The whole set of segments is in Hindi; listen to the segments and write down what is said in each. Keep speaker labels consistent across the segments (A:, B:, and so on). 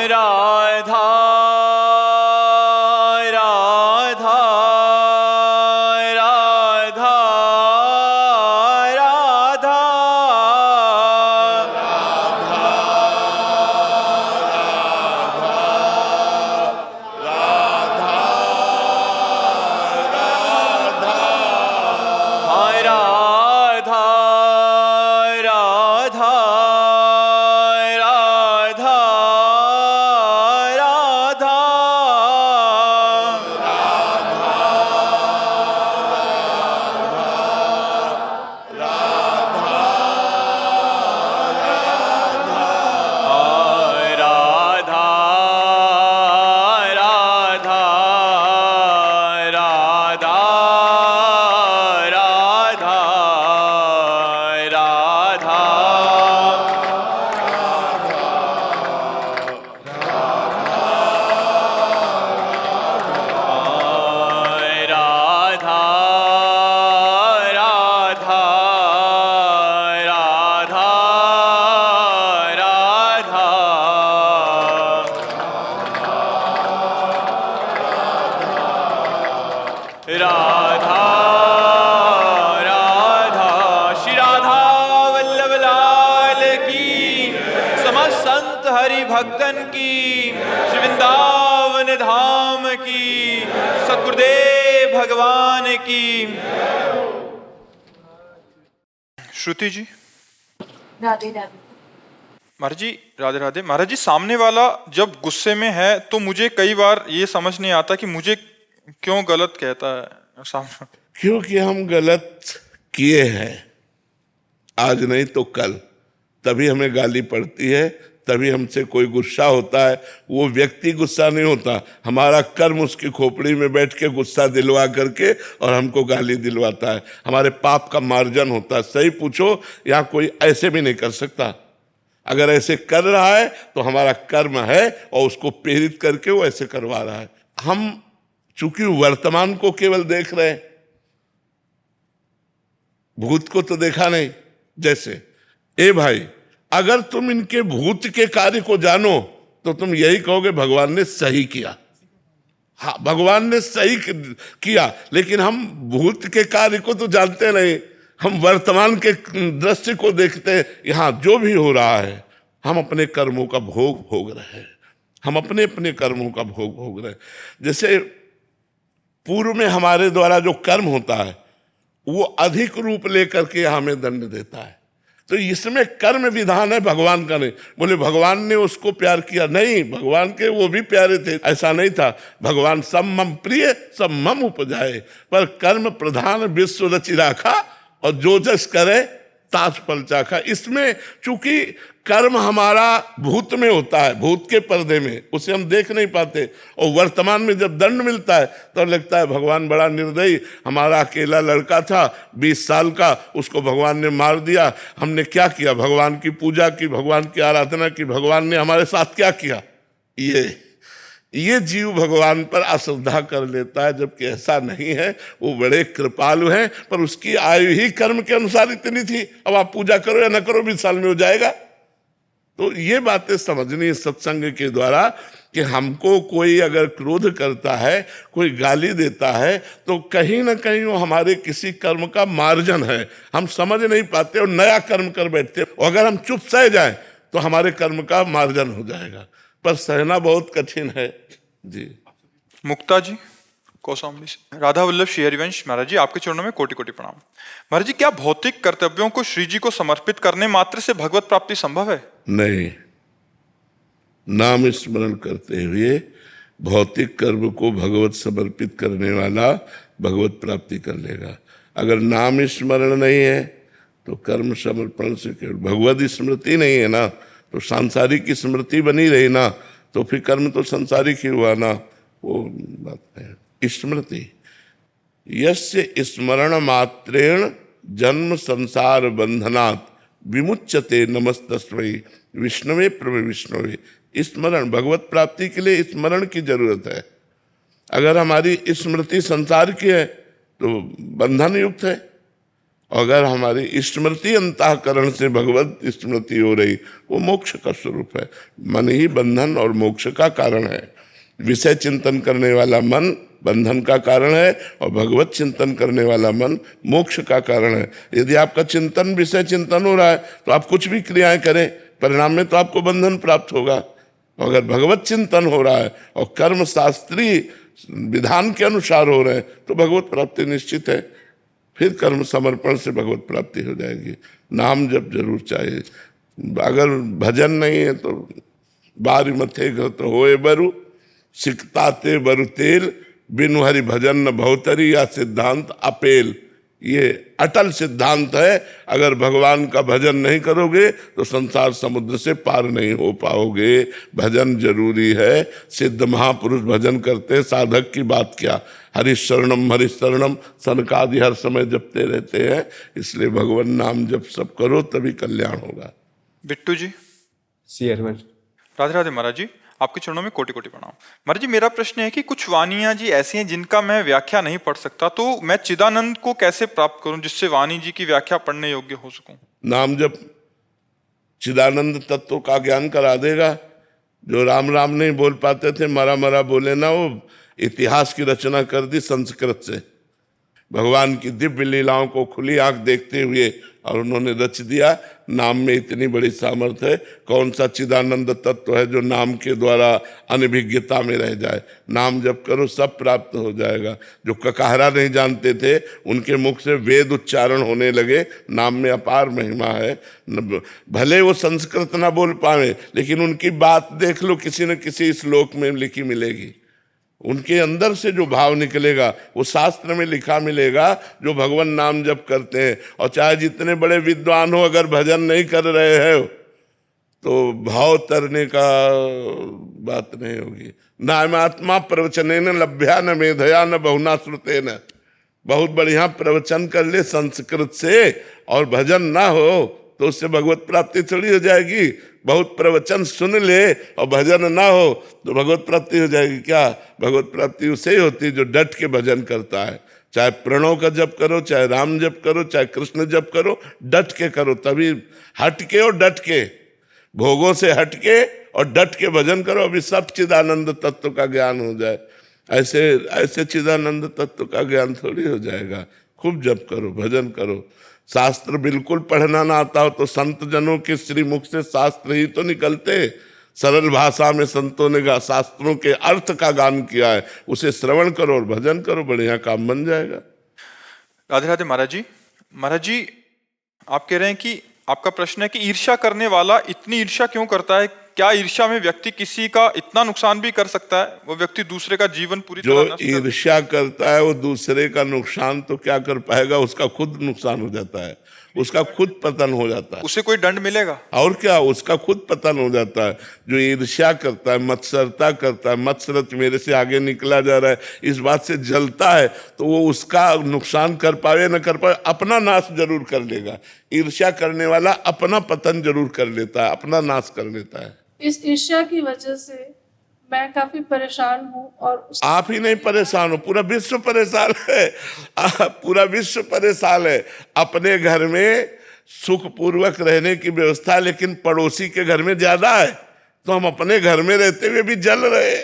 A: राधा राधा राधा राधा राधा राधा राधा राधा राधा राधा राधा राधा राधा राधा राधा राधा राधा राधा राधा श्री राधा वल्लभ लाल की, समस्त संत हरि भक्तन की, श्री वृंदावन धाम की, सद्गुरुदेव भगवान की। श्रुति जी।
B: राधे राधे।
A: महाराज जी राधे राधे। महाराज जी, सामने वाला जब गुस्से में है तो मुझे कई बार ये समझ नहीं आता कि मुझे क्यों गलत कहता है सामने।
C: क्योंकि हम गलत किए हैं, आज नहीं तो कल, तभी हमें गाली पड़ती है, तभी हमसे कोई गुस्सा होता है। वो व्यक्ति गुस्सा नहीं होता, हमारा कर्म उसकी खोपड़ी में बैठ के गुस्सा दिलवा करके और हमको गाली दिलवाता है। हमारे पाप का मार्जन होता है। सही पूछो, यहाँ कोई ऐसे भी नहीं कर सकता। अगर ऐसे कर रहा है तो हमारा कर्म है और उसको प्रेरित करके वो ऐसे करवा रहा है। हम चूंकि वर्तमान को केवल देख रहे हैं, भूत को तो देखा नहीं। जैसे ए भाई, अगर तुम इनके भूत के कार्य को जानो तो तुम यही कहोगे भगवान ने सही किया। हाँ, भगवान ने सही किया, लेकिन हम भूत के कार्य को तो जानते नहीं। हम वर्तमान के दृश्य को देखते हैं। यहाँ जो भी हो रहा है, हम अपने कर्मों का भोग भोग रहे हैं। हम अपने अपने कर्मों का भोग भोग रहे हैं। जैसे पूर्व में हमारे द्वारा जो कर्म होता है वो अधिक रूप लेकर के हमें दंड देता है। तो इसमें कर्म विधान है, भगवान का नहीं। बोले भगवान ने उसको प्यार किया, नहीं, भगवान के वो भी प्यारे थे, ऐसा नहीं था। भगवान सब मम प्रिय सब मम उपजाए, पर कर्म प्रधान विश्व रचि राखा, और जो जस करे ताज फल चाखा। इसमें चूंकि कर्म हमारा भूत में होता है, भूत के पर्दे में, उसे हम देख नहीं पाते। और वर्तमान में जब दंड मिलता है तो लगता है भगवान बड़ा निर्दयी। हमारा अकेला लड़का था 20 साल का, उसको भगवान ने मार दिया। हमने क्या किया? भगवान की पूजा की, भगवान की आराधना की। भगवान ने हमारे साथ क्या किया? ये जीव भगवान पर अश्रद्धा कर लेता है, जबकि ऐसा नहीं है। वो बड़े कृपालु हैं, पर उसकी आयु ही कर्म के अनुसार इतनी थी। अब आप पूजा करो या न करो, 20 साल में हो जाएगा। तो ये बातें समझनी है सत्संग के द्वारा, कि हमको कोई अगर क्रोध करता है, कोई गाली देता है, तो कहीं ना कहीं वो हमारे किसी कर्म का मार्जन है। हम समझ नहीं पाते और नया कर्म कर बैठते। और अगर हम चुप सह जाएं तो हमारे कर्म का मार्जन हो जाएगा, पर सहना बहुत कठिन है जी।
A: मुक्ता जी कौशाम्बी से। राधा वल्लभ श्री हरिवंश। महाराज जी, आपके चरणों में कोटि कोटि प्रणाम। महाराज जी, क्या भौतिक कर्तव्यों को श्री जी को समर्पित करने मात्र से भगवत प्राप्ति संभव है?
C: नहीं, नाम स्मरण करते हुए भौतिक कर्म को भगवत समर्पित करने वाला भगवत प्राप्ति कर लेगा। अगर नाम स्मरण नहीं है तो कर्म समर्पण से केवल भगवत स्मृति नहीं है ना, तो सांसारिक स्मृति बनी रही ना, तो फिर कर्म तो सांसारिक ही हुआ ना। वो बात है स्मृति। यस्य स्मरण मात्रेण जन्म संसार बंधनात् विमुच्यते नमस्तस्मै विष्णुवे प्रभु विष्णुवे। स्मरण, भगवत प्राप्ति के लिए स्मरण की जरूरत है। अगर हमारी स्मृति संसार की है तो बंधन युक्त है, अगर हमारी स्मृति अंतःकरण से भगवत स्मृति हो रही, वो मोक्ष का स्वरूप है। मन ही बंधन और मोक्ष का कारण है। विषय चिंतन करने वाला मन बंधन का कारण है और भगवत चिंतन करने वाला मन मोक्ष का कारण है। यदि आपका चिंतन विषय चिंतन हो रहा है तो आप कुछ भी क्रियाएं करें, परिणाम में तो आपको बंधन प्राप्त होगा। अगर भगवत चिंतन हो रहा है और कर्म शास्त्रीय विधान के अनुसार हो रहे हैं तो भगवत प्राप्ति निश्चित है। फिर कर्म समर्पण से भगवत प्राप्ति हो जाएगी। नाम जप जरूर चाहिए। अगर भजन नहीं है तो बारी मथे घृत होए बरु, सिकता ते बरु तेल, बिनु हरि भजन न भवतरी, या सिद्धांत अपेल। ये अटल सिद्धांत है। अगर भगवान का भजन नहीं करोगे तो संसार समुद्र से पार नहीं हो पाओगे। भजन जरूरी है। सिद्ध महापुरुष भजन करते हैं, साधक की बात क्या। हरिशरणम हरिशरणम सनकादि हर समय जपते रहते हैं। इसलिए भगवान नाम जप सब करो तभी कल्याण होगा।
A: बिट्टू जी।
D: श्री हरिवंश।
A: राधे राधे महाराज जी, आपके चरणों में कोटि कोटि प्रणाम। महाराज जी, मेरा प्रश्न है कि कुछ वाणियां जी ऐसी हैं जिनका मैं व्याख्या नहीं पढ़ सकता, तो मैं चिदानंद को कैसे प्राप्त करूं जिससे वाणी जी की व्याख्या पढ़ने योग्य हो सकूं?
C: नाम जप चिदानंद तत्व का ज्ञान करा देगा। जो राम राम नहीं बोल पाते थे, मरा मरा बोले ना, वो इतिहास की रचना कर दी संस्कृत से। भगवान की दिव्य लीलाओं को खुली आंख देखते हुए और उन्होंने रच दिया। नाम में इतनी बड़ी सामर्थ्य है। कौन सा चिदानंद तत्व है जो नाम के द्वारा अनभिज्ञता में रह जाए? नाम जप करो सब प्राप्त हो जाएगा। जो ककाहरा नहीं जानते थे उनके मुख से वेद उच्चारण होने लगे। नाम में अपार महिमा है। भले वो संस्कृत ना बोल पाए लेकिन उनकी बात देख लो, किसी न किसी श्लोक में लिखी मिलेगी। उनके अंदर से जो भाव निकलेगा वो शास्त्र में लिखा मिलेगा। जो भगवान नाम जप करते हैं, और चाहे जितने बड़े विद्वान हो, अगर भजन नहीं कर रहे हो तो भाव तरने का बात नहीं होगी। नामात्मा प्रवचने न लभ्या न मेधया न बहुना श्रुते न। बहुत बढ़िया प्रवचन कर ले संस्कृत से और भजन ना हो तो उससे भगवत प्राप्ति थोड़ी हो जाएगी। बहुत प्रवचन सुन ले और भजन ना हो तो भगवत प्राप्ति हो जाएगी क्या? भगवत प्राप्ति उसे ही होती है जो डट के भजन करता है। चाहे प्रणव का जप करो, चाहे राम जप करो, चाहे कृष्ण जप करो, डट के करो। तभी हट के और डट के, भोगों से हट के और डट के भजन करो। अभी सब चिदानंद तत्व का ज्ञान हो जाए। ऐसे ऐसे चिदानंद तत्व का ज्ञान थोड़ी हो जाएगा। खूब जप करो, भजन करो। शास्त्र बिल्कुल पढ़ना ना आता हो तो संत जनों के श्री मुख से शास्त्र ही तो निकलते। सरल भाषा में संतों ने शास्त्रों के अर्थ का गान किया है, उसे श्रवण करो और भजन करो, बढ़िया काम बन जाएगा।
A: राधे राधे महाराज जी। महाराज जी, आप कह रहे हैं कि आपका प्रश्न है कि ईर्ष्या करने वाला इतनी ईर्ष्या क्यों करता है? क्या ईर्ष्या में व्यक्ति किसी का इतना नुकसान भी कर सकता है? वो व्यक्ति दूसरे का जीवन पूरी तरह
C: जो ईर्ष्या करता है वो दूसरे का नुकसान तो क्या कर पाएगा, उसका खुद नुकसान हो जाता है, उसका खुद पतन हो जाता है।
A: उसे कोई दंड मिलेगा?
C: और क्या, उसका खुद पतन हो जाता है। जो ईर्ष्या करता है, मत्सरता करता है, मत्सरत मेरे से आगे निकला जा रहा है, इस बात से जलता है, तो वो उसका नुकसान कर पाए न कर पाए, अपना नाश जरूर कर लेगा। ईर्ष्या करने वाला अपना पतन जरूर कर लेता है, अपना नाश कर लेता है।
E: इस ईर्ष्या की वजह से मैं काफी परेशान हूँ। और
C: आप ही नहीं परेशान हो, पूरा विश्व परेशान है। पूरा विश्व परेशान है। अपने घर में सुख पूर्वक रहने की व्यवस्था लेकिन पड़ोसी के घर में ज्यादा है, तो हम अपने घर में रहते हुए भी जल रहे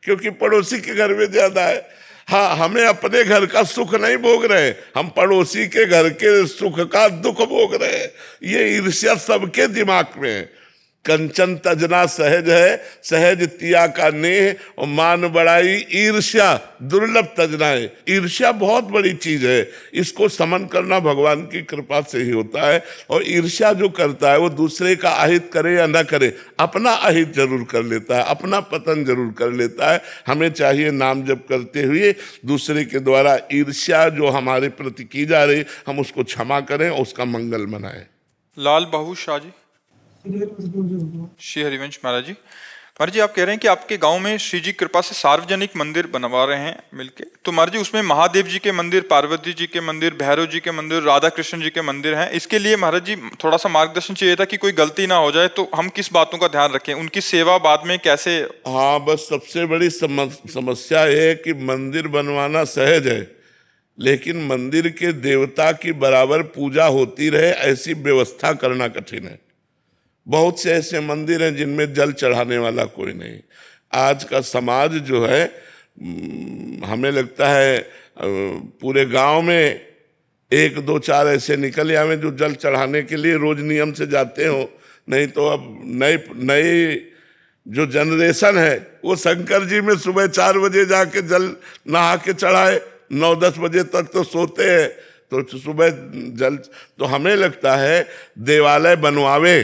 C: क्योंकि पड़ोसी के घर में ज्यादा है। हाँ, हमें अपने घर का सुख नहीं भोग रहे, हम पड़ोसी के घर के सुख का दुख भोग रहे। ये ईर्ष्या सबके दिमाग में है। कंचन तजना सहज है, सहज तिया का नेह, और मान बड़ाई ईर्ष्या दुर्लभ तजना है। ईर्ष्या बहुत बड़ी चीज है, इसको समन करना भगवान की कृपा से ही होता है। और ईर्ष्या जो करता है वो दूसरे का अहित करे या ना करे, अपना अहित जरूर कर लेता है, अपना पतन जरूर कर लेता है। हमें चाहिए नाम जप करते हुए दूसरे के द्वारा ईर्ष्या जो हमारे प्रति की जा रही, हम उसको क्षमा करें और उसका मंगल मनाएं।
A: लाल बाहू शाह जी। श्री हरिवंश महाराज जी। महाराज जी, आप कह रहे हैं कि आपके गांव में श्री जी कृपा से सार्वजनिक मंदिर बनवा रहे हैं मिलके, तो महाराज जी उसमें महादेव जी के मंदिर, पार्वती जी के मंदिर, भैरव जी के मंदिर, राधा कृष्ण जी के मंदिर हैं। इसके लिए महाराज जी थोड़ा सा मार्गदर्शन चाहिए था कि कोई गलती ना हो जाए, तो हम किस बातों का ध्यान रखें, उनकी सेवा बाद में कैसे?
C: हाँ, बस सबसे बड़ी समस्या ये है कि मंदिर बनवाना सहज है लेकिन मंदिर के देवता की बराबर पूजा होती रहे ऐसी व्यवस्था करना कठिन है। बहुत से ऐसे मंदिर हैं जिनमें जल चढ़ाने वाला कोई नहीं। आज का समाज जो है, हमें लगता है पूरे गांव में 1 2 4 ऐसे निकल आवे जो जल चढ़ाने के लिए रोज नियम से जाते हो। नहीं तो अब नई जो जनरेशन है वो शंकर जी में सुबह 4 बजे जाके जल नहा के चढ़ाए, 9-10 बजे तक तो सोते हैं, तो सुबह जल। तो हमें लगता है देवालय बनवावे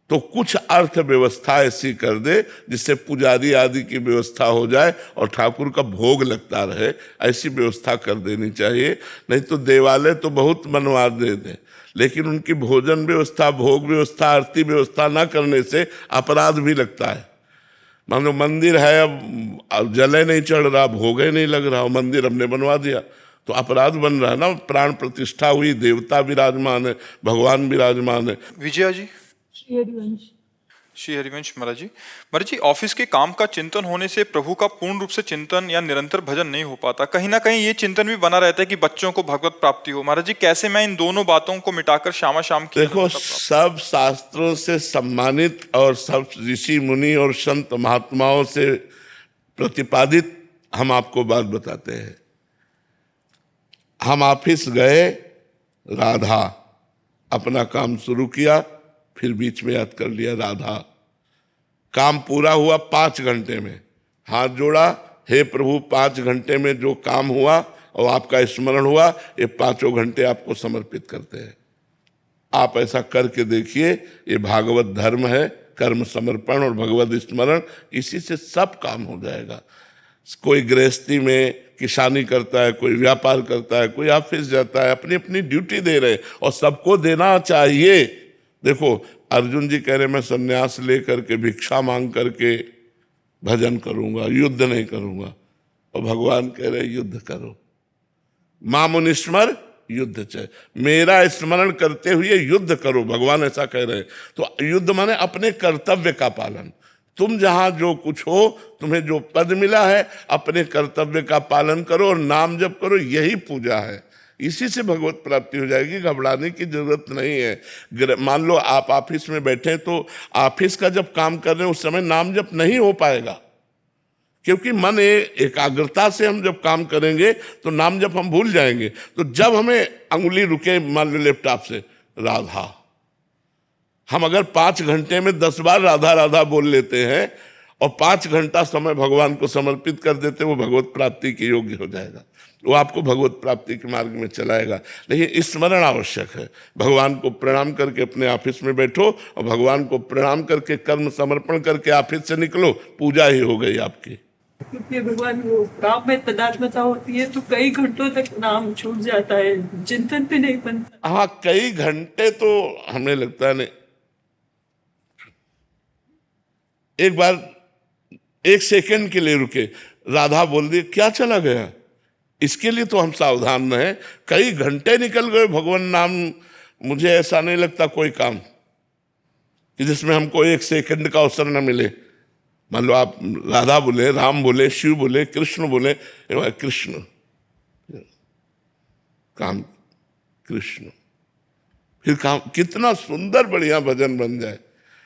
C: तो कुछ अर्थव्यवस्था ऐसी कर दे जिससे पुजारी आदि की व्यवस्था हो जाए और ठाकुर का भोग लगता रहे, ऐसी व्यवस्था कर देनी चाहिए। नहीं तो देवालय तो बहुत बनवा देते, लेकिन उनकी भोजन व्यवस्था, भोग व्यवस्था, आरती व्यवस्था ना करने से अपराध भी लगता है। मान लो मंदिर है, अब जले नहीं चढ़ रहा, भोगे नहीं लग रहा, मंदिर हमने बनवा दिया तो अपराध बन रहा है ना। प्राण प्रतिष्ठा हुई, देवता विराजमान है, भगवान विराजमान है।
A: विजया जी।
B: श्री हरिवंश।
A: श्री हरिवंश महाराज जी। महाराज जी, ऑफिस के काम का चिंतन होने से प्रभु का पूर्ण रूप से चिंतन या निरंतर भजन नहीं हो पाता। कहीं ना कहीं ये चिंतन भी बना रहता है कि बच्चों को भगवत प्राप्ति हो। महाराज जी, कैसे मैं इन दोनों बातों को मिटाकर शामा शाम की
C: देखो, सब शास्त्रों से सम्मानित और सब ऋषि मुनि और संत महात्माओं से प्रतिपादित हम आपको बात बताते हैं। हम ऑफिस गए, राधा अपना काम शुरू किया, फिर बीच में याद कर लिया राधा। काम पूरा हुआ 5 घंटे में, हाथ जोड़ा, हे प्रभु 5 घंटे में जो काम हुआ और आपका स्मरण हुआ, ये 5 घंटे आपको समर्पित करते हैं। आप ऐसा करके देखिए, ये भागवत धर्म है, कर्म समर्पण और भगवत स्मरण, इसी से सब काम हो जाएगा। कोई गृहस्थी में किसानी करता है, कोई व्यापार करता है, कोई ऑफिस जाता है, अपनी अपनी ड्यूटी दे रहे, और सबको देना चाहिए। देखो, अर्जुन जी कह रहे मैं सन्यास लेकर के भिक्षा मांग करके भजन करूंगा, युद्ध नहीं करूंगा, और भगवान कह रहे युद्ध करो। मामुनिस्मर युद्ध चाहे, मेरा स्मरण करते हुए युद्ध करो, भगवान ऐसा कह रहे हैं। तो युद्ध माने अपने कर्तव्य का पालन। तुम जहां जो कुछ हो, तुम्हें जो पद मिला है, अपने कर्तव्य का पालन करो और नाम जप करो, यही पूजा है। इसी से भगवत प्राप्ति हो जाएगी, घबराने की जरूरत नहीं है। मान लो आप ऑफिस में बैठे, तो ऑफिस का जब काम कर रहे हैं उस समय नाम जप नहीं हो पाएगा, क्योंकि मन एकाग्रता से हम जब काम करेंगे तो नाम जप हम भूल जाएंगे। तो जब हमें अंगुली रुके, मान लो लैपटॉप से राधा, हम अगर 5 घंटे में 10 बार राधा राधा बोल लेते हैं और 5 घंटा समय भगवान को समर्पित कर देते, वो भगवत प्राप्ति के योग्य हो जाएगा, वो आपको भगवत प्राप्ति के मार्ग में चलाएगा। लेकिन स्मरण आवश्यक है। भगवान को प्रणाम करके अपने ऑफिस में बैठो और भगवान को प्रणाम करके कर्म समर्पण करके ऑफिस से निकलो, पूजा ही हो गई आपकी।
D: क्योंकि भगवान वो काम में तदात्मता होती है तो कई घंटों तक नाम छूट जाता है, चिंतन पे नहीं बनता।
C: हाँ, कई घंटे तो हमें लगता है नहीं। एक बार 1 सेकंड के लिए रुके, राधा बोल दी, क्या चला गया? इसके लिए तो हम सावधान रहे। कई घंटे निकल गए भगवान नाम, मुझे ऐसा नहीं लगता कोई काम कि जिसमें हमको 1 सेकंड का अवसर न मिले। मान लो आप राधा बोले, राम बोले, शिव बोले, कृष्ण बोले, कृष्ण काम, कृष्ण, फिर काम, कितना सुंदर बढ़िया भजन बन जाए।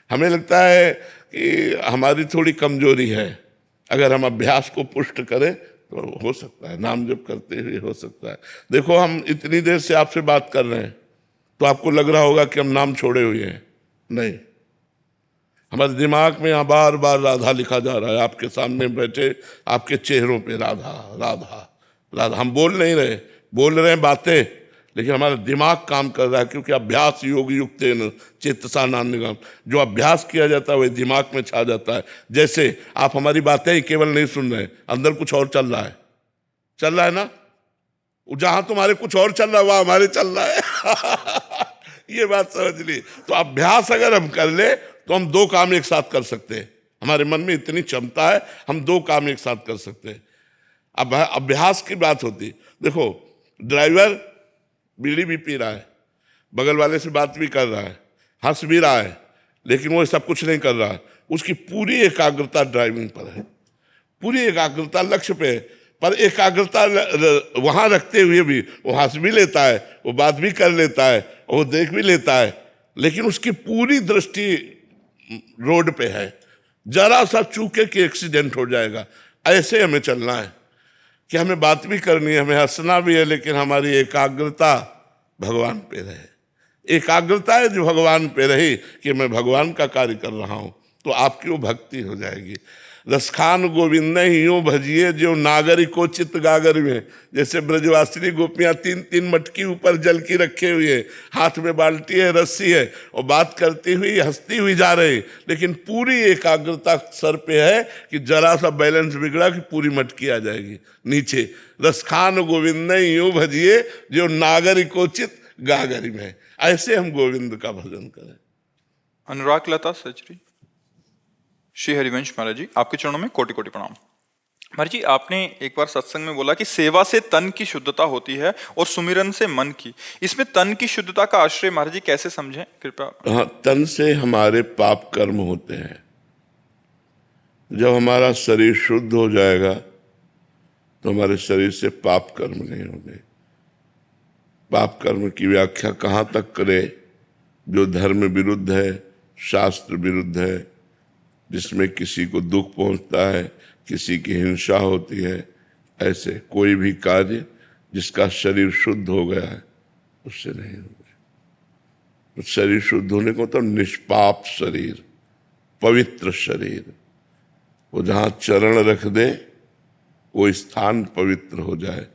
C: हमें लगता है कि हमारी थोड़ी कमजोरी है, अगर हम अभ्यास को पुष्ट करें तो हो सकता है, नाम जप करते हुए हो सकता है। देखो, हम इतनी देर से आपसे बात कर रहे हैं तो आपको लग रहा होगा कि हम नाम छोड़े हुए हैं, नहीं। हमारे दिमाग में यहाँ बार बार राधा लिखा जा रहा है, आपके सामने बैठे आपके चेहरों पे राधा राधा राधा। हम बोल नहीं रहे, बोल रहे हैं बातें, लेकिन हमारा दिमाग काम कर रहा है, क्योंकि अभ्यास योग युक्त चेतसा नान्यगम, जो अभ्यास किया जाता है वही दिमाग में छा जाता है। जैसे आप हमारी बातें ही केवल नहीं सुन रहे, अंदर कुछ और चल रहा है ना। जहां तुम्हारे कुछ और चल रहा है वहां हमारे चल रहा है। ये बात समझ ली। तो अभ्यास अगर हम कर ले तो हम 2 काम एक साथ कर सकते हैं। हमारे मन में इतनी क्षमता है, हम 2 काम एक साथ कर सकते हैं। अब अभ्यास की बात होती, देखो ड्राइवर बीड़ी भी पी रहा है, बगल वाले से बात भी कर रहा है, हंस भी रहा है, लेकिन वो सब कुछ नहीं कर रहा है। उसकी पूरी एकाग्रता ड्राइविंग पर है, पूरी एकाग्रता लक्ष्य पे है। पर एकाग्रता वहां रखते हुए भी वो हंस भी लेता है, वो बात भी कर लेता है, वो देख भी लेता है, लेकिन उसकी पूरी दृष्टि रोड पे है। जरा सा चूके कि एक्सीडेंट हो जाएगा, ऐसे हमें चलना है कि हमें बात भी करनी है, हमें हंसना भी है, लेकिन हमारी एकाग्रता भगवान पे रहे। एकाग्रता है जो भगवान पे रही कि मैं भगवान का कार्य कर रहा हूं, तो आपकी वो भक्ति हो जाएगी। रसखान गोविंद यूं भजिए जो नागरिको चित गागर में, जैसे ब्रजवासिनी गोपियां 3-3 मटकी ऊपर जल की रखे हुए, हाथ में बाल्टी है, रस्सी है, और बात करती हुई हंसती हुई जा रही, लेकिन पूरी एकाग्रता सर पे है कि जरा सा बैलेंस बिगड़ा कि पूरी मटकी आ जाएगी नीचे। रसखान गोविंद यूं भजिए जो नागरिको चित गागर में, ऐसे हम गोविंद का भजन करें।
A: अनुराग लता सचरी। श्री हरिवंश महाराज जी, आपके चरणों में कोटि कोटि प्रणाम। महाराज जी, आपने एक बार सत्संग में बोला कि सेवा से तन की शुद्धता होती है और सुमिरन से मन की। इसमें तन की शुद्धता का आश्रय महाराज जी कैसे समझें, कृपया।
C: हाँ, तन से हमारे पाप कर्म होते हैं। जब हमारा शरीर शुद्ध हो जाएगा तो हमारे शरीर से पाप कर्म नहीं होंगे। पाप कर्म की व्याख्या कहाँ तक करे? जो धर्म विरुद्ध है, शास्त्र विरुद्ध है, जिसमें किसी को दुख पहुंचता है, किसी की हिंसा होती है, ऐसे कोई भी कार्य जिसका शरीर शुद्ध हो गया है उससे नहीं होगा। तो शरीर शुद्ध होने को तो निष्पाप शरीर, पवित्र शरीर, वो जहां चरण रख दे वो स्थान पवित्र हो जाए।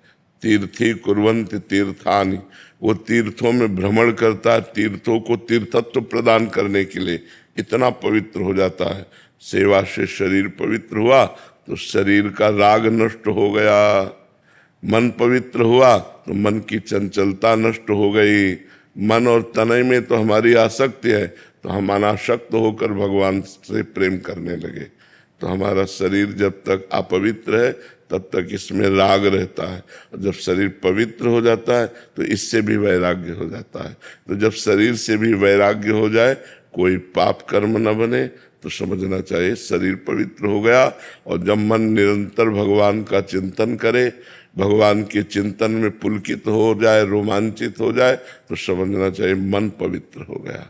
C: तीर्थी कुर्वन्ति तीर्थानि, वो तीर्थों में भ्रमण करता है, तीर्थों को तीर्थत्व प्रदान करने के लिए इतना पवित्र हो जाता है। सेवा से शरीर पवित्र हुआ तो शरीर का राग नष्ट हो गया, मन पवित्र हुआ तो मन की चंचलता नष्ट हो गई। मन और तनय में तो हमारी आसक्ति है, तो हम अनासक्त होकर भगवान से प्रेम करने लगे। तो हमारा शरीर जब तक अपवित्र है तब तक इसमें राग रहता है, और जब शरीर पवित्र हो जाता है तो इससे भी वैराग्य हो जाता है। तो जब शरीर से भी वैराग्य हो जाए, कोई पाप कर्म न बने, तो समझना चाहिए शरीर पवित्र हो गया। और जब मन निरंतर भगवान का चिंतन करे, भगवान के चिंतन में पुलकित हो जाए, रोमांचित हो जाए, तो समझना चाहिए मन पवित्र हो गया।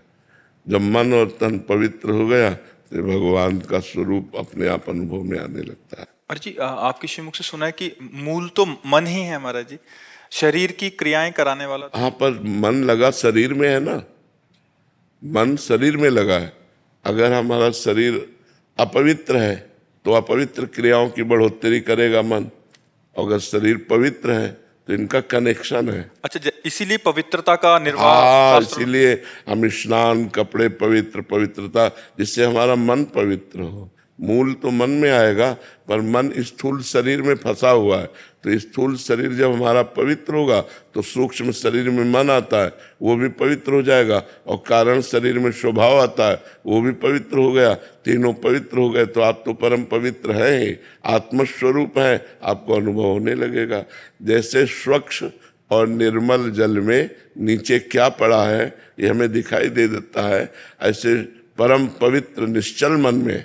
C: जब मन और तन पवित्र हो गया तो भगवान का स्वरूप अपने आप अनुभव में आने लगता है।
A: महाराज जी, आपके श्रीमुख से सुना है कि मूल तो मन ही है महाराज जी, शरीर की क्रियाएं कराने वाला।
C: हाँ, पर मन लगा शरीर में है ना, मन शरीर में लगा है। अगर हमारा शरीर अपवित्र है तो अपवित्र क्रियाओं की बढ़ोतरी करेगा मन, अगर शरीर पवित्र है तो इनका कनेक्शन है।
A: अच्छा, इसीलिए पवित्रता का निर्वाह।
C: हाँ, इसीलिए हम स्नान, कपड़े पवित्र, पवित्रता, जिससे हमारा मन पवित्र हो। मूल तो मन में आएगा, पर मन स्थूल शरीर में फंसा हुआ है। तो स्थूल शरीर जब हमारा पवित्र होगा तो सूक्ष्म शरीर में मन आता है, वो भी पवित्र हो जाएगा, और कारण शरीर में स्वभाव आता है, वो भी पवित्र हो गया। तीनों पवित्र हो गए तो आप तो परम पवित्र है ही, आत्मस्वरूप है, आपको अनुभव होने लगेगा। जैसे स्वच्छ और निर्मल जल में नीचे क्या पड़ा है ये हमें दिखाई दे देता है, ऐसे परम पवित्र निश्चल मन में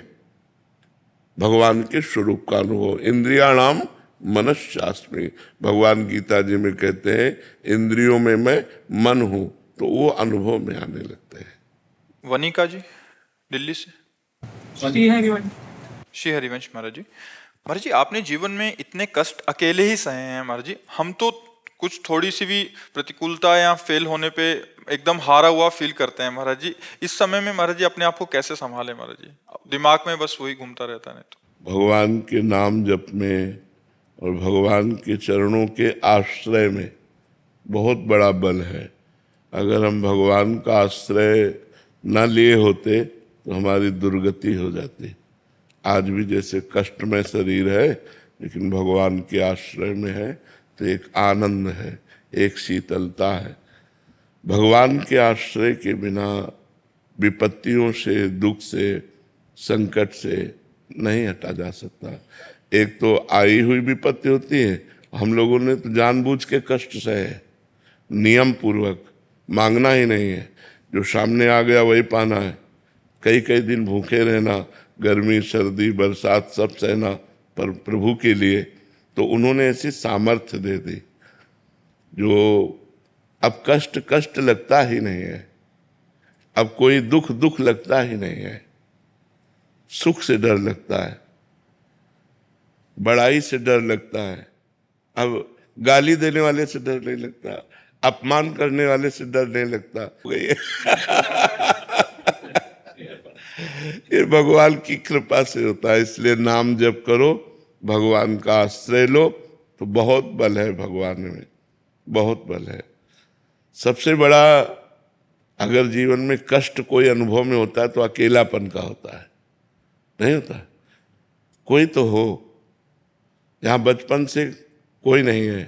C: भगवान के स्वरूप का अनुभव। इंद्रियाणाम मनश्चास्मि, भगवान गीता जी में कहते हैं इंद्रियों में मैं मन हूं, तो वो अनुभव में आने लगते हैं।
A: वनिका जी, दिल्ली से।
D: श्री हरिवंश।
A: श्री हरिवंश महाराज जी, महाराज जी, आपने जीवन में इतने कष्ट अकेले ही सहे हैं महाराज जी। हम तो कुछ थोड़ी सी भी प्रतिकूलता या फेल होने पे एकदम हारा हुआ फील करते हैं महाराज जी। इस समय में महाराज जी अपने आप को कैसे संभाले महाराज जी? दिमाग में बस वही घूमता रहता है। तो
C: भगवान के नाम जप में और भगवान के चरणों के आश्रय में बहुत बड़ा बल है। अगर हम भगवान का आश्रय न लिए होते तो हमारी दुर्गति हो जाती। आज भी जैसे कष्टमय शरीर है, लेकिन भगवान के आश्रय में है तो एक आनंद है, एक शीतलता है। भगवान के आश्रय के बिना विपत्तियों से, दुख से, संकट से नहीं हटा जा सकता। एक तो आई हुई विपत्ति होती है, हम लोगों ने तो जानबूझ के कष्ट सहे, नियम पूर्वक, मांगना ही नहीं है, जो सामने आ गया वही पाना है। कई कई दिन भूखे रहना, गर्मी, सर्दी, बरसात सब सहना, पर प्रभु के लिए तो उन्होंने ऐसी सामर्थ्य दे दी जो अब कष्ट कष्ट लगता ही नहीं है, अब कोई दुख दुख लगता ही नहीं है, सुख से डर लगता है, बड़ाई से डर लगता है, अब गाली देने वाले से डर नहीं लगता, अपमान करने वाले से डर नहीं लगता। ये भगवान की कृपा से होता है। इसलिए नाम जप करो, भगवान का आश्रय लो, तो बहुत बल है भगवान में, बहुत बल है। सबसे बड़ा अगर जीवन में कष्ट कोई अनुभव में होता है तो अकेलापन का होता है, नहीं होता? कोई तो हो, जहाँ बचपन से कोई नहीं है,